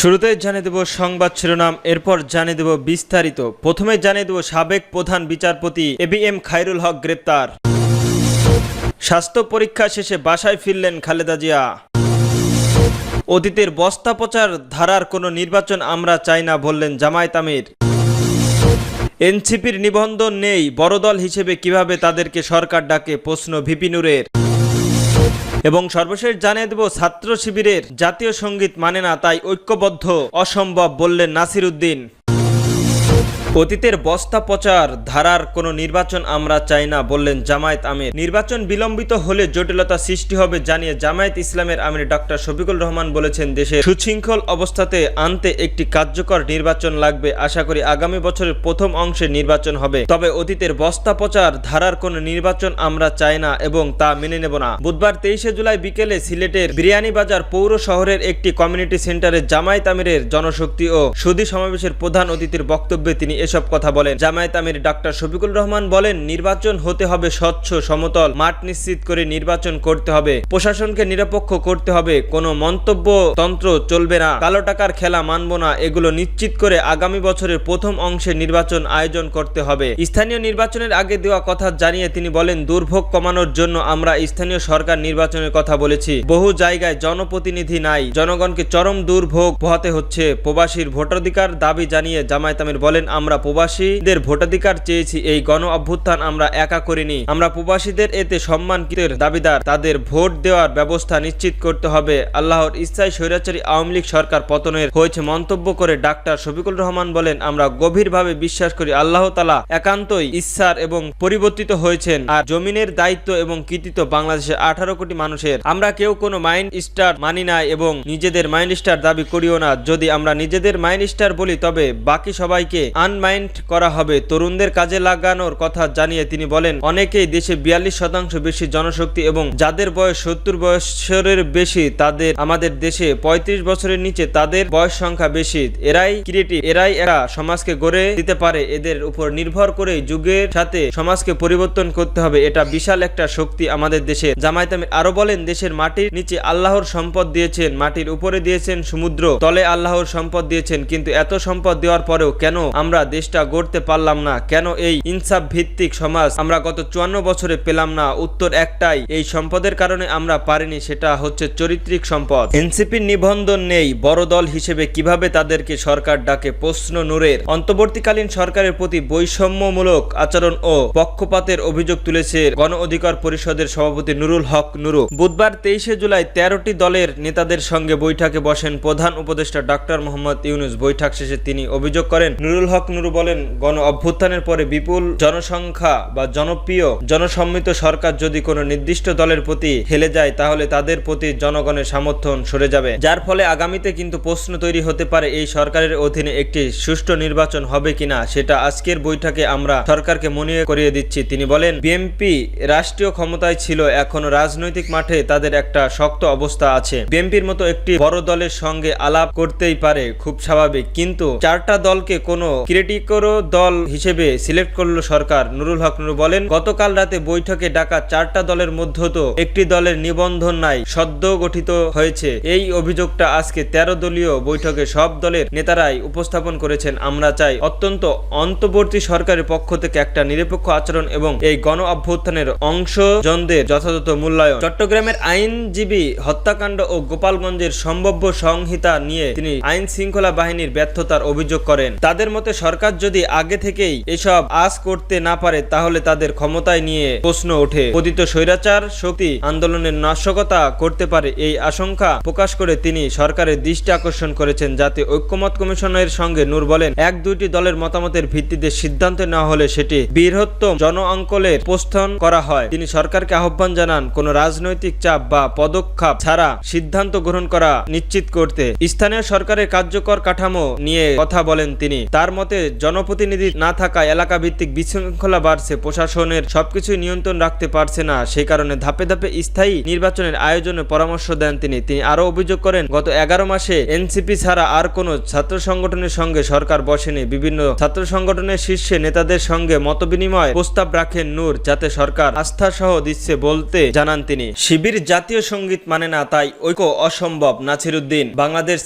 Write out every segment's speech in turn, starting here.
শুরুতেই জানিয়ে দেব সংবাদ শিরোনাম, এরপর জানিয়ে দেব বিস্তারিত। প্রথমে জানিয়ে দেব সাবেক প্রধান বিচারপতি এবিএম খায়রুল হক গ্রেপ্তার। স্বাস্থ্য পরীক্ষা শেষে বাসায় ফিরলেন খালেদা জিয়া। অতীতের বস্তা পচার ধারার কোনো নির্বাচন আমরা চাই না বললেন জামায়াত আমির। এনসিপির নিবন্ধন নেই, বড় দল হিসেবে কিভাবে তাদেরকে সরকার ডাকে, প্রশ্ন ভিপি নুরের। এবং সর্বশেষ জানিয়ে দেব ছাত্র শিবিরের জাতীয় সঙ্গীত মানে না, তাই ঐক্যবদ্ধ অসম্ভব বললেন নাসির উদ্দিন। অতীতের বস্তা পচার ধারার কোনো নির্বাচন আমরা চাই না বললেন জামায়াত আমির। নির্বাচন বিলম্বিত হলে জটিলতা সৃষ্টি হবে জানিয়ে জামায়াত ইসলামের আমির ডক্টর শফিকুল রহমান বলেছেন, দেশের সুশৃঙ্খল অবস্থাতে আনতে একটি কার্যকর নির্বাচন লাগবে। আশা করি আগামী বছরের প্রথম অংশে নির্বাচন হবে, তবে অতীতের বস্তা পচার ধারার কোনো নির্বাচন আমরা চাই না এবং তা মেনে নেব না। বুধবার 23শে জুলাই বিকেলে সিলেটের বিরিয়ানীবাজার পৌর শহরের একটি কমিউনিটি সেন্টারে জামায়াত আমিরের জনশক্তি ও সুধী সমাবেশের প্রধান অতিথির বক্তব্যে তিনি এসব কথা বলেন। জামায়াত আমির ডক্টর শফিকুল রহমান বলেন, নির্বাচন হতে হবে স্বচ্ছ, সমতল মাঠ নিশ্চিত করে নির্বাচন করতে হবে, প্রশাসনকে নিরপেক্ষ করতে হবে, কোনো মন্তব্য তন্ত্র চলবে না, কালো টাকার খেলা মানব না, এগুলো নিশ্চিত করে আগামী বছরের প্রথম অংশে নির্বাচন আয়োজন করতে হবে। স্থানীয় নির্বাচনের আগে দেওয়া কথা জানিয়ে তিনি বলেন, দুর্ভোগ কমানোর জন্য আমরা স্থানীয় সরকার নির্বাচনের কথা বলেছি। বহু জায়গায় জনপ্রতিনিধি নাই, জনগণকে চরম দুর্ভোগ পোহাতে হচ্ছে। প্রবাসীর ভোটাধিকার দাবি জানিয়ে জামায়াত আমির বলেন, আমরা প্রবাসীদের ভোটাধিকার চেয়েছি, এই গণ অভ্যুত্থান আমরা একা করিনি, আমরা প্রবাসীদের এতে সম্মানিতের দাবিদার, তাদের ভোট দেওয়ার ব্যবস্থা নিশ্চিত করতে হবে। আল্লাহর ইচ্ছায় স্বৈরাচারী আওয়ামী লীগ সরকার পতনের হয়েছে মন্তব্য করে ডাক্তার শফিকুল রহমান বলেন, আমরা গভীরভাবে বিশ্বাস করি আল্লাহ তাআলা একান্তই ইচ্ছার এবং পরিবর্তিত হয়েছেন, আর জমিনের দায়িত্ব এবং কৃতিত্ব বাংলাদেশের 18 কোটি মানুষের। আমরা কেউ কোনো মাইন্ড স্টার মানি না এবং নিজেদের মাইন্ড স্টার দাবি করিও না। যদি আমরা নিজেদের মাইন্ড স্টার বলি তবে বাকি সবাইকে আনমাইন্ড করা হবে। তরুণদের কাজে লাগানোর কথা জানিয়ে তিনি বলেন, অনেকেই দেশে 42% বেশি জনশক্তি এবং যাদের বয়স 70 বছরের বেশি, তাদের আমাদের দেশে 35 বছরের নিচে তাদের বয়স সংখ্যা বেশি। এরাই ক্রিয়েটিভ, এরাই এরা সমাজকে গড়ে দিতে পারে, এদের উপর নির্ভর করে যুগের সাথে সমাজকে পরিবর্তন করতে হবে, এটা বিশাল একটা শক্তি আমাদের দেশে। জামায়াত আমির আরো বলেন, দেশের মাটির নিচে আল্লাহর সম্পদ দিয়েছেন, মাটির উপরে দিয়েছেন সমুদ্র, তলে আল্লাহর সম্পদ দিয়েছেন, কিন্তু এত সম্পদ দেওয়ার পরেও কেন আমরা দেশটা গড়তে পারলাম না? কেন এই ইনসাফ ভিত্তিক সমাজ আমরা গত 54 বছরে পেলাম না? উত্তর একটাই, এই সম্পদের কারণে আমরা পারিনি, সেটা হচ্ছে চরিত্রিক সম্পদ। এনসিপির নিবন্ধন নেই, বড় দল হিসেবে কিভাবে তাদেরকে সরকার ডাকে, প্রশ্ন নূরের। অন্তর্বর্তীকালীন সরকারের প্রতি বৈষম্যমূলক আচরণ ও পক্ষপাতের অভিযোগ তুলেছে গণ অধিকার পরিষদের সভাপতি নুরুল হক নুরু। বুধবার 23শে জুলাই 13টি দলের নেতাদের সঙ্গে বৈঠকে বসেন প্রধান উপদেষ্টা ডক্টর মোহাম্মদ ইউনূস। বৈঠক শেষে তিনি অভিযোগ করেন, নুরুল হক নুরু বলেন, গণ অভ্যুত্থানের পরে বিপুল জনসংখ্যা বা জনপ্রিয় জনসম্মিত সরকার যদি কোনো নির্দিষ্ট দলের প্রতি হেলে যায়, তাহলে তাদের প্রতি জনগণের সমর্থন সরে যাবে, যার ফলে আগামীতে কিন্তু প্রশ্ন তৈরি হতে পারে এই সরকারের অধীনে একটি সুষ্ঠু নির্বাচন হবে কিনা। সেটা আজকের বৈঠকে আমরা সরকারকে মনে করিয়ে দিচ্ছি। তিনি বলেন, বিএনপি রাষ্ট্রীয় ক্ষমতায় ছিল, এখনো রাজনৈতিক মাঠে তাদের একটা শক্ত অবস্থা আছে। বিএনপির মতো একটি বড় দলের সঙ্গে আলাপ করতেই পারে, খুব স্বাভাবিক, কিন্তু 4টা দলকে কোনো ক্রিটিকর দল হিসেবে সিলেক্ট করলো সরকার। নুরুল হক নুরু বলেন, গতকাল রাতে বৈঠকে ডাকা 4টা দলের মধ্যে তো একটি দলের নিবন্ধন নাই, সদ্য গঠিত হয়েছে। এই অভিযোগটা আজকে 13 দলীয় বৈঠকে সব দলের নেতারাই উপস্থাপন করেছেন। আমরা চাই অন্তর্বর্তী সরকারের পক্ষ থেকে একটা নিরপেক্ষ আচরণ এবং এই গণ অভ্যুত্থানের অংশজনদের যথাযথ মূল্যায়ন। চট্টগ্রামের আইনজীবী হত্যাকাণ্ড ও গোপালগঞ্জের সম্ভাব্য সংহিতা নিয়ে তিনি আইন শৃঙ্খলা বাহিনীর ব্যর্থতার অভিযোগ করেন। তাদের মতে সরকার যদি আগে থেকেই এসব আজ করতে না পারে, তাহলে তাদের ক্ষমতায় নিয়ে প্রশ্ন ওঠে, পতিত স্বৈরাচার শক্তি আন্দোলনের নাশকতা করতে পারে। এই আশঙ্কা প্রকাশ করে তিনি সরকারের দৃষ্টি আকর্ষণ করেছেন যাতে ঐক্যমত কমিশনের সঙ্গে নূর বলেন, 1-2টি দলের মতামতের ভিত্তিতে সিদ্ধান্ত নেওয়া হলে সেটি বৃহত্তম জনআঙ্কলের প্রস্থান করা হয়। তিনি সরকারকে আহ্বান জানান, কোন রাজনৈতিক চাপ বা পদক্ষেপ ছাড়া সিদ্ধান্ত গ্রহণ করা নিশ্চিত করতে। স্থানীয় সরকারের কার্যকর কাঠামো নিয়ে কথা বলেন তিনি। তার মতে জনপ্রতিনিধি না থাকায় এলাকা ভিত্তিক বিশৃঙ্খলা বাড়ছে, প্রশাসনের সবকিছু নিয়ন্ত্রণ রাখতে পারছে না, সেই কারণে ধাপে ধাপে স্থায়ী নির্বাচনের আয়োজনের পরামর্শ দেন তিনি। আরো অভিযোগ করেন, গত 11 মাসে এনসিপি ছাড়া আর কোনো ছাত্র সংগঠনের সঙ্গে সরকার বসেনি। বিভিন্ন ছাত্র সংগঠনের শীর্ষে নেতাদের সঙ্গে মতবিনিময় প্রস্তাব রাখেন নূর, যাতে সরকার আস্থা সহ দিচ্ছে বলতে জানান তিনি। শিবির জাতীয় সঙ্গীত মানে না, তাই ঐক্য অসম্ভব। নাসিরউদ্দিন, বাংলাদেশ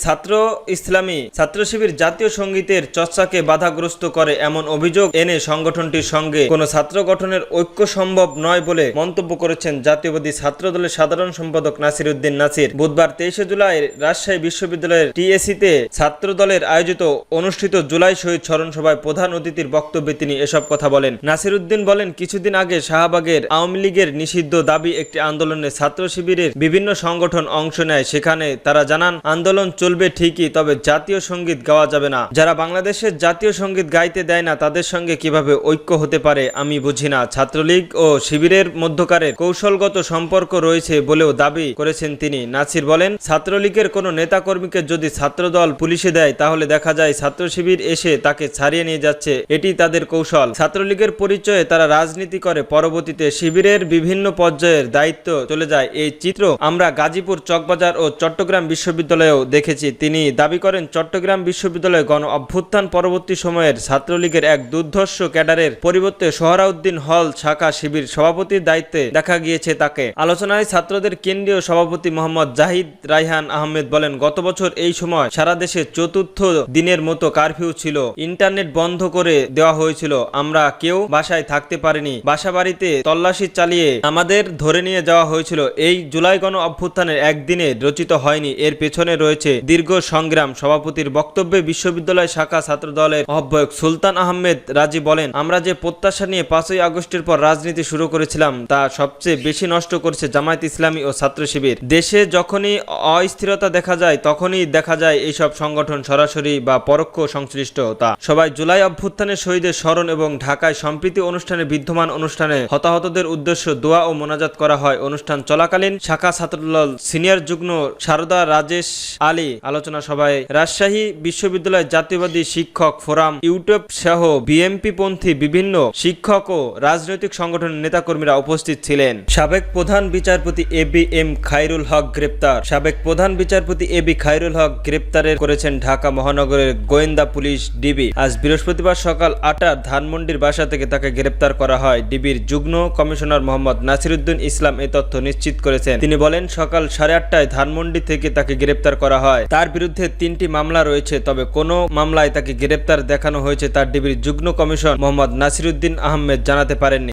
ইসলামী ছাত্র শিবির জাতীয় সঙ্গীতের চর্চাকে বাধাগ্রস্ত করে এমন অভিযোগ এনে সংগঠনটির সঙ্গে কোনো ছাত্র গঠনের ঐক্য সম্ভব নয় বলে মন্তব্য করেছেন জাতীয়বাদী ছাত্র দলের সাধারণ সম্পাদক নাসিরউদ্দিন নাসির। বুধবার 23 জুলাই রাজশাহী বিশ্ববিদ্যালয়ের টিএসিতে ছাত্র দলের আয়োজিত অনুষ্ঠিত জুলাই শহীদ স্মরণ সভায় প্রধান অতিথির বক্তব্যে তিনি এসব কথা বলেন। নাসিরউদ্দিন বলেন, কিছুদিন আগে শাহবাগের আওয়ামী লীগের নিষিদ্ধ দাবি একটি আন্দোলনে ছাত্র শিবিরের বিভিন্ন সংগঠন অংশ নেয়। সেখানে তারা জানান, আন্দোলন চলবে ঠিকই, তবে জাতীয় সঙ্গীত গাওয়া যাবে না। যারা বাংলাদেশের জাতীয় সঙ্গীত গাইতে দেয় না তাদের সঙ্গে কিভাবে ঐক্য হতে পারে আমি বুঝি না। ছাত্রলীগ ও শিবিরের মধ্যকারের কৌশলগত সম্পর্ক রয়েছে বলেও দাবি করেছেন তিনি। নাসির বলেন, ছাত্রলীগের কোনো নেতাকর্মীকে যদি ছাত্রদল পুলিশে দেয় তাহলে দেখা যায় ছাত্র শিবির এসে তাকে ছাড়িয়ে নিয়ে যাচ্ছে, এটি তাদের কৌশল। ছাত্রলীগের পরিচয়ে তারা রাজনীতি করে, পরবর্তীতে শিবিরের বিভিন্ন পর্যায়ের দায়িত্ব চলে যায়। এই চিত্র আমরা গাজীপুর, চকবাজার ও চট্টগ্রাম বিশ্ববিদ্যালয়েও দেখেছি। তিনি দাবি করেন, চট্টগ্রাম বিশ্ববিদ্যালয়ে গণ অভ্যুত্থান পরবর্তী সময়ের ছাত্রলীগের এক দুর্ধর্ষ ক্যাডারের পরিবর্তে সোহরাউদ্দিন হল শাখা শিবির সভাপতির দায়িত্বে দেখা গিয়েছে তাকে। আলোচনায় ছাত্রদের কেন্দ্রীয় সভাপতি মোহাম্মদ জাহিদ রায়হান আহমেদ বলেন, গত বছর এই সময় সারা দেশে চতুর্থ দিনের মতো কারফিউ ছিল, ইন্টারনেট বন্ধ করে দেওয়া হয়েছিল, আমরা কেউ বাসায় থাকতে পারিনি, বাসা বাড়িতে তল্লাশি চালিয়ে আমাদের ধরে নিয়ে যাওয়া হয়েছিল। এই জুলাই গণ অভ্যুত্থানের একদিনে রচিত হয়নি, এর পেছনে রয়েছে দীর্ঘ সংগ্রাম। সভাপতির বক্তব্যে বিশ্ববিদ্যালয় শাখা ছাত্র দলের আহ্বায়ক সুলতান আহমেদ রাজি বলেন, আমরা যে প্রত্যাশা নিয়ে 5ই আগস্টের পর রাজনীতি শুরু করেছিলাম তা সবচেয়ে বেশি নষ্ট করেছে জামায়াত ইসলামী ও ছাত্র শিবির। দেশে যখনই অস্থিরতা দেখা যায় তখনই দেখা যায় এইসব সংগঠন সরাসরি বা পরোক্ষ সংশ্লিষ্টতা। সবাই জুলাই অভ্যুত্থানের শহীদের স্মরণ এবং ঢাকায় সম্প্রীতি অনুষ্ঠানে বিদ্যমান অনুষ্ঠানে হতাহতদের উদ্দেশ্য দোয়া ও মোনাজাত করা হয়। অনুষ্ঠান চলাকালীন শাখা ছাত্রদল সিনিয়র যুগ্ম সারদা রাজেশ আলী আলোচনা সভায় রাজশাহী বিশ্ববিদ্যালয় জাতীয়বাদী শিক্ষক ফোরাম, ইউটিউব সহ বিএমপি পন্থী বিভিন্ন শিক্ষক ও রাজনৈতিক সংগঠনের নেতাকর্মীরা উপস্থিত ছিলেন। সাবেক প্রধান বিচারপতি এবিএম খায়রুল হক গ্রেপ্তার। সাবেক প্রধান বিচারপতি এবি খায়রুল হক গ্রেপ্তারের করেছেন ঢাকা মহানগরের গোয়েন্দা পুলিশ ডিবি। আজ বৃহস্পতিবার সকাল 8টায় ধানমন্ডির বাসা থেকে তাকে গ্রেপ্তার করা হয়। ডিবির যুগ্ম কমিশনার মোহাম্মদ নাসিরউদ্দিন ইসলাম এই তথ্য নিশ্চিত করেছেন। তিনি বলেন, সকাল 8:30টায় ধানমন্ডি থেকে তাকে গ্রেপ্তার করা হয়। তার বিরুদ্ধে 3টি মামলা রয়েছে, তবে কোনো মামলায় তাকে গ্রেপ্তার দেখানো হয়েছে তার ডিবির যুগ্ম কমিশন মোহাম্মদ নাসিরউদ্দিন আহমেদ জানাতে পারেননি।